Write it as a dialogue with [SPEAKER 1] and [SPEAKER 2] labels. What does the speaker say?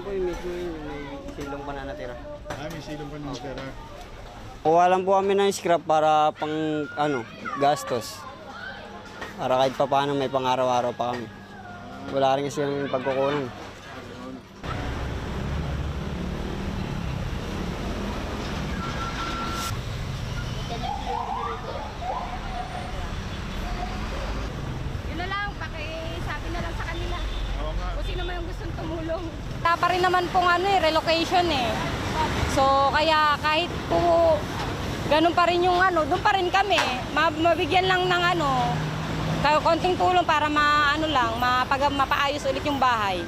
[SPEAKER 1] Po yung mismo yun, may silong pa na natira.
[SPEAKER 2] May silong pa na natira.
[SPEAKER 1] Kuha lang po kami ng scrap para pang gastos. Para kahit pa paano may pang-araw-araw pa kami. Wala rin kasi yung pagkukunan.
[SPEAKER 3] Yun na lang, pakisabi na lang sa kanila.
[SPEAKER 2] Oo nga.
[SPEAKER 3] Kung sino man yung gustong tumulong. Wala pa rin naman pong relocation eh. So kaya kahit po ganun pa rin yung doon pa rin kami. Mabigyan lang ng konting tulong para mapaayos ulit yung bahay.